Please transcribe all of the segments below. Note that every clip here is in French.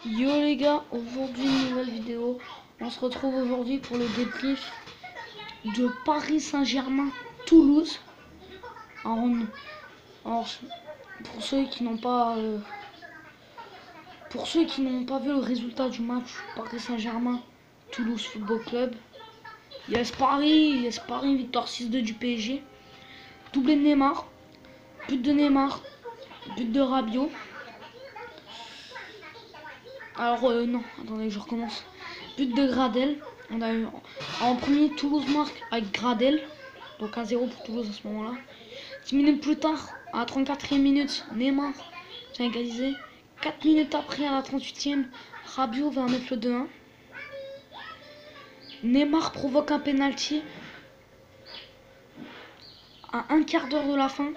Yo les gars, aujourd'hui une nouvelle vidéo. On se retrouve aujourd'hui pour le débrief de Paris Saint-Germain-Toulouse. Alors, pour ceux qui n'ont pas vu le résultat du match Paris Saint-Germain-Toulouse Football Club, yes Paris, victoire 6-2 du PSG. Doublé de Neymar, but de Neymar, but de Rabiot. Alors non, attendez, je recommence. But de Gradel. On a eu en premier Toulouse marque avec Gradel. Donc 1-0 pour Toulouse à ce moment-là. 10 minutes plus tard, à la 34e minute, Neymar vient égaliser. 4 minutes après, à la 38e, Rabiot va mettre le 2-1. Neymar provoque un penalty à un quart d'heure de la fin.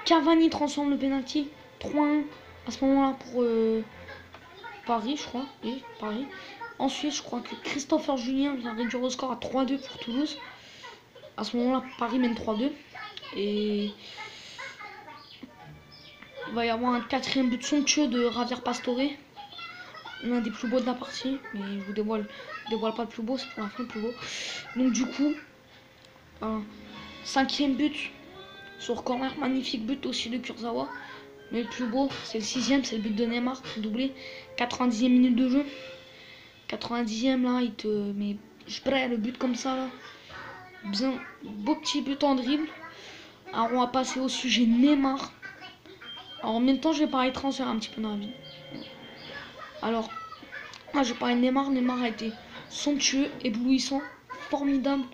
Cavani transforme le penalty 3-1 à ce moment-là pour Paris, je crois. Oui, Paris. Ensuite, je crois que Christopher Julien vient réduire le score à 3-2 pour Toulouse. À ce moment-là, Paris mène 3-2. Et il va y avoir un quatrième but somptueux de Javier Pastore. L'un des plus beaux de la partie. Mais je vous dévoile pas le plus beau, c'est pour la fin le plus beau. Donc du coup, cinquième but sur corner, magnifique but aussi de Kurzawa. Mais le plus beau, c'est le sixième, c'est le but de Neymar, doublé. 90e minute de jeu. 90e là, il te met le but comme ça là. Bien, beau petit but en dribble. Alors on va passer au sujet Neymar. Alors en même temps je vais parler transfert un petit peu dans la vie. Alors moi je vais parler de Neymar. Neymar a été somptueux, éblouissant, formidable,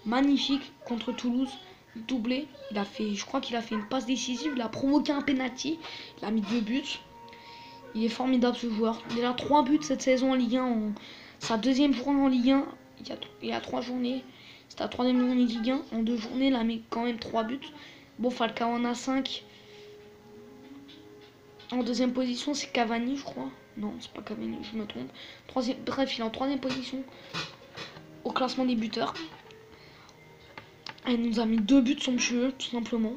magnifique contre Toulouse, doublé. Il a fait, je crois qu'il a fait une passe décisive, il a provoqué un penalty, il a mis 2 buts. Il est formidable ce joueur. Il a 3 buts cette saison en Ligue 1, sa deuxième journée en Ligue 1, il y a 3 journées. C'était la troisième journée de Ligue 1. En 2 journées, il a mis quand même 3 buts. Bon, Falcao en a 5. En deuxième position, c'est Cavani, je crois. Non, c'est pas Cavani, je me trompe. Bref, il est en troisième position au classement des buteurs. Il nous a mis 2 buts somptueux, tout simplement.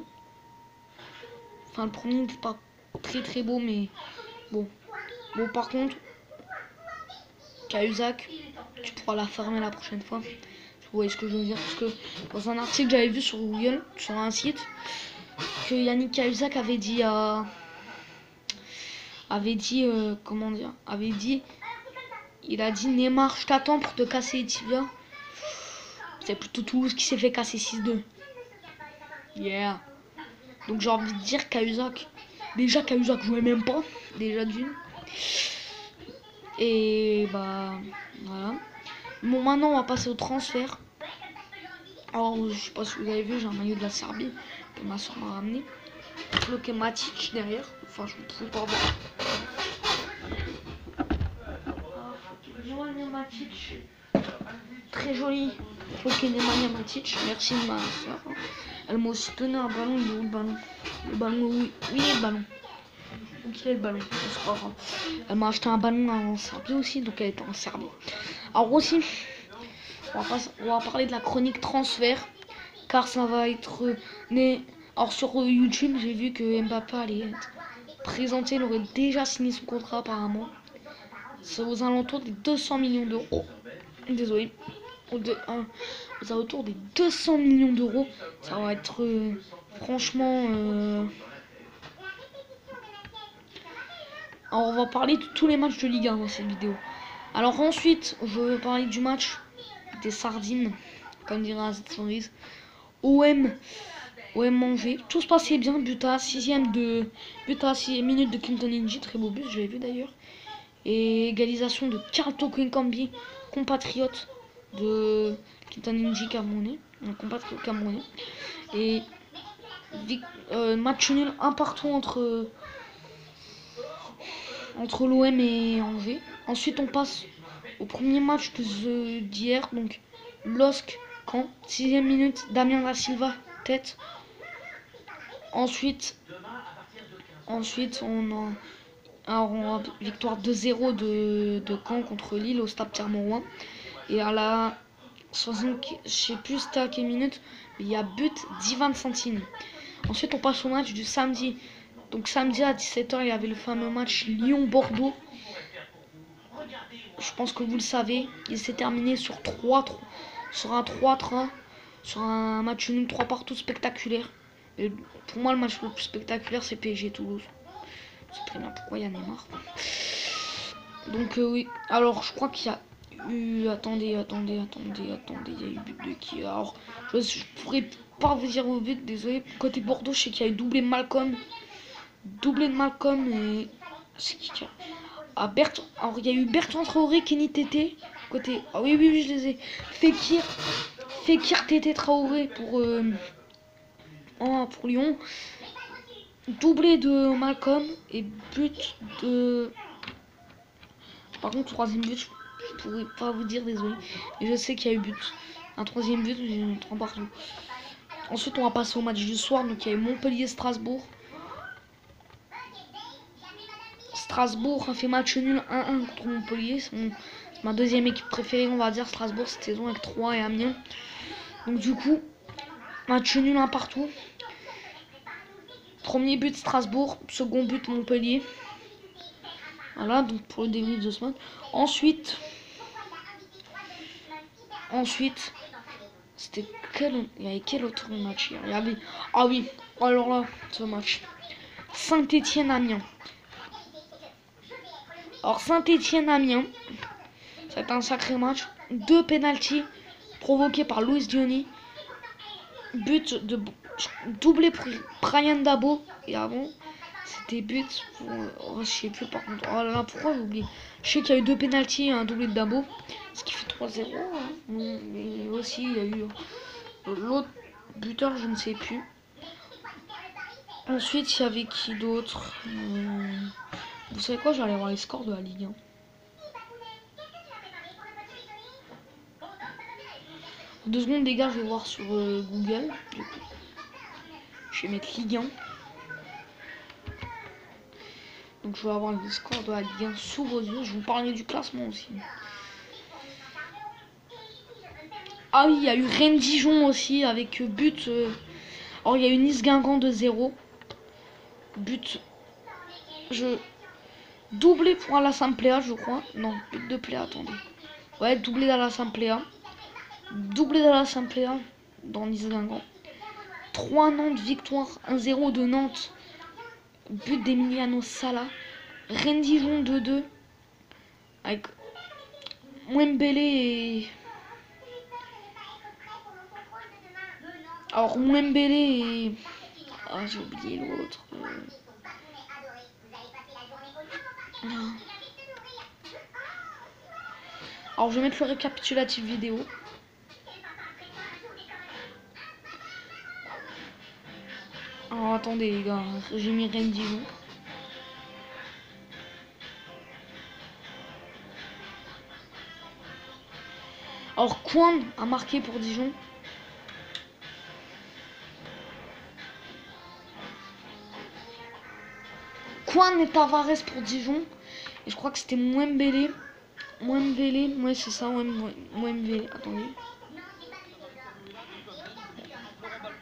Enfin, le premier n'était pas très beau, mais bon. Bon, par contre, Cahuzac, tu pourras la fermer la prochaine fois. Vous voyez ce que je veux dire, parce que dans un article que j'avais vu sur Google, sur un site, que Yannick Cahuzac avait dit il a dit Neymar, je t'attends pour te casser les tibias. C'est plutôt Toulouse qui s'est fait casser 6-2. Yeah. Donc j'ai envie de dire Cahuzac. Déjà Cahuzac jouait même pas, déjà d'une. Et bah voilà. Bon, maintenant on va passer au transfert. Alors je sais pas si vous avez vu, j'ai un maillot de la Serbie que ma soeur m'a ramené. Bloqué Matic derrière. Enfin je me trouve pas bon. Nemanja Matic. Très joli. Bloqué Nemanja Matic. Merci ma soeur. Elle m'a aussi donné un ballon. Il est où le ballon? Le ballon, oui, il est le ballon. Donc il est le ballon, c'est pas grave. Elle m'a acheté un ballon en Serbie aussi, donc elle était en Serbie. Alors aussi, on va parler de la chronique transfert, car ça va être né. Alors sur YouTube, j'ai vu que Mbappé allait être présenté, il aurait déjà signé son contrat apparemment. C'est aux alentours des 200 millions d'euros. Désolé. Aux alentours des 200 millions d'euros. Ça va être franchement... Alors on va parler de tous les matchs de Ligue 1 dans cette vidéo. Alors ensuite, je vais parler du match des sardines, comme dirait Azet Sonrise. OM Angers. Tout se passait bien. But à 6e minute de Clinton Inji. Très beau but, je l'ai vu d'ailleurs. Et égalisation de Carlton Kwenkambi, compatriote de Clinton Inji camerounais. Un compatriote camerounais. Et match nul 1-1 entre l'OM et Angers. Ensuite on passe au premier match d'hier, donc LOSC Caen, 6e minute, Damien Da Silva, tête. Ensuite on a victoire 2-0 de Caen contre Lille au Stade Pierre-Mauroy. Et à la 60, je sais plus c'était à quelle minute, mais il y a but d'Ivan Santini. Ensuite on passe au match du samedi. Donc samedi à 17h, il y avait le fameux match Lyon-Bordeaux. je pense que vous le savez, il s'est terminé sur 3-3, sur un 3-3, sur un match nul 3 partout spectaculaire. Et pour moi, le match le plus spectaculaire, c'est PSG Toulouse. C'est très bien pourquoi il y a Neymar. Donc oui, alors je crois qu'il y a eu... Attendez, il y a eu but de qui? Alors, je pourrais pas vous dire au but, désolé. Côté Bordeaux, je sais qu'il y a eu doublé de Malcolm. Doublé de Malcolm et... C'est qui a... Ah, Bertrand... Alors, il y a eu Bertrand Traoré, Kenny Tété. Côté... Ah oui, je les ai. Fekir Tété Traoré pour Lyon. Doublé de Malcolm et but de... Par contre, troisième but, je pourrais pas vous dire, désolé. Mais je sais qu'il y a eu but. Un troisième but, j'ai eu 3 partout. Ensuite, on va passer au match du soir. Donc, il y a eu Montpellier-Strasbourg. Strasbourg a fait match nul 1-1 contre Montpellier. C'est ma deuxième équipe préférée, on va dire, Strasbourg cette saison avec 3 et Amiens. Donc, du coup, match nul 1 partout. Premier but Strasbourg, second but Montpellier. Voilà, donc pour le débrief de ce match. Ensuite, c'était il y avait quel autre match hier? Il y avait... Ah oui, alors là, ce match. Saint-Étienne-Amiens. Alors Saint-Étienne-Amiens, c'est un sacré match. 2 pénaltys provoqués par Luis Diony. But de doublé pour Brian Dabo. Et avant, c'était but pour... Oh, je sais plus par contre. Oh là là, pourquoi j'ai oublié? Je sais qu'il y a eu 2 pénaltys et un doublé de Dabo. Ce qui fait 3-0. Hein. Mais aussi, il y a eu l'autre buteur, je ne sais plus. Ensuite, il y avait qui d'autre? Vous savez quoi? J'allais voir les scores de la Ligue 1. 2 secondes, les gars, je vais voir sur Google. Du coup, je vais mettre Ligue 1. Donc, je vais avoir les scores de la Ligue 1 sous vos yeux. Je vais vous parler du classement aussi. Ah oui, il y a eu Rennes-Dijon aussi avec but. Alors, il y a eu Nice-Guingamp de 0. But. Doublé pour Alassane-Pléa, je crois. Non, but de Pléa, attendez. Ouais, doublé d'Alassane-Pléa. Doublé d'Alassane-Pléa dans Nice-Guingamp. 3 Nantes, victoire 1-0 de Nantes. But d'Emiliano Sala. Rennes-Dijon 2-2. Avec Mwembele et... Alors Mwembele et... Ah, j'ai oublié l'autre. Alors je vais mettre le récapitulatif vidéo. Alors attendez les gars, j'ai mis Rennes-Dijon. Alors Kwan a marqué pour Dijon. Kwan et Tavares pour Dijon. Et je crois que c'était Mwembele. Ouais c'est ça, Mwembele. Attendez.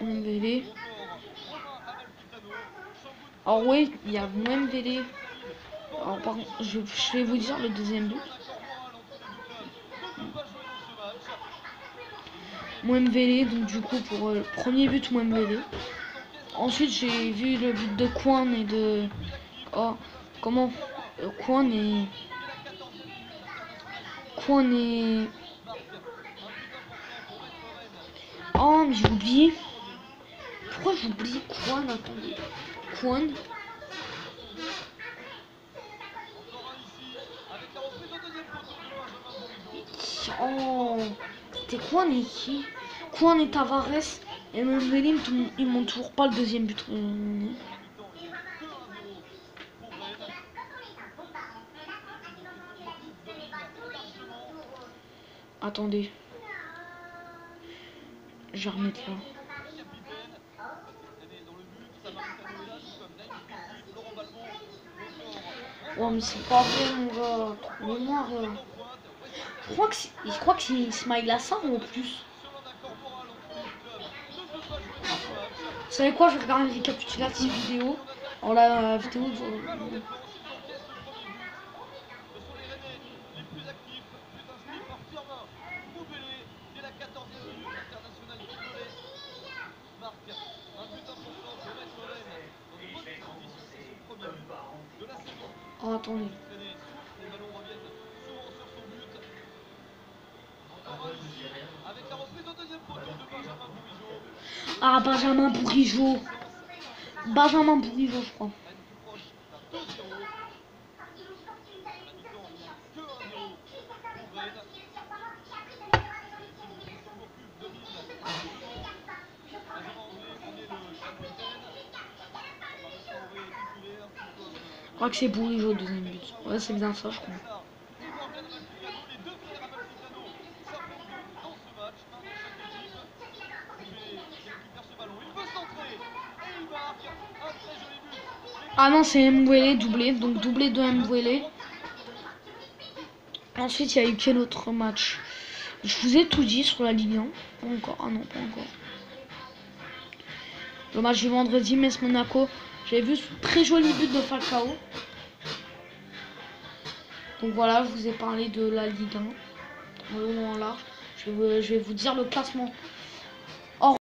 Mwembele. Alors oui, il y a Mwembele. Alors par contre, je vais vous dire le deuxième but. Mwembele, donc du coup pour le premier but Mwembele. Ensuite j'ai vu le but de Kwan et de... Oh, comment Kwan et... Oh mais j'ai oublié. Pourquoi j'oublie Kwan? Attendez. Kwan. Oh, c'était Kwan et qui? Kwan et Tavares. Et Mwembele, ils m'ont toujours pas le deuxième but. Attendez. Je vais remettre là. Oh mais c'est pas vrai mon gars. Trop mémoire. Je crois que c'est Ismaïla Sarr en plus. Vous savez quoi? Je vais regarder le récapitulatif vidéo. Alors la vidéo Oh, attendez. Ah, Benjamin Bourigeaud. Benjamin Bourigeaud, je crois. Je crois que c'est Bourigeaud, deuxième but. Ouais, c'est bien ça, je crois. Ah non, c'est Mbouélé, doublé. Donc doublé de Mbouélé. Ensuite, il y a eu quel autre match? Je vous ai tout dit sur la Ligue 1. Pas encore. Ah non, pas encore. Le match du vendredi, Metz-Monaco. J'ai vu ce très joli but de Falcao. Donc voilà, je vous ai parlé de la Ligue 1. En long en large. Je vais vous dire le classement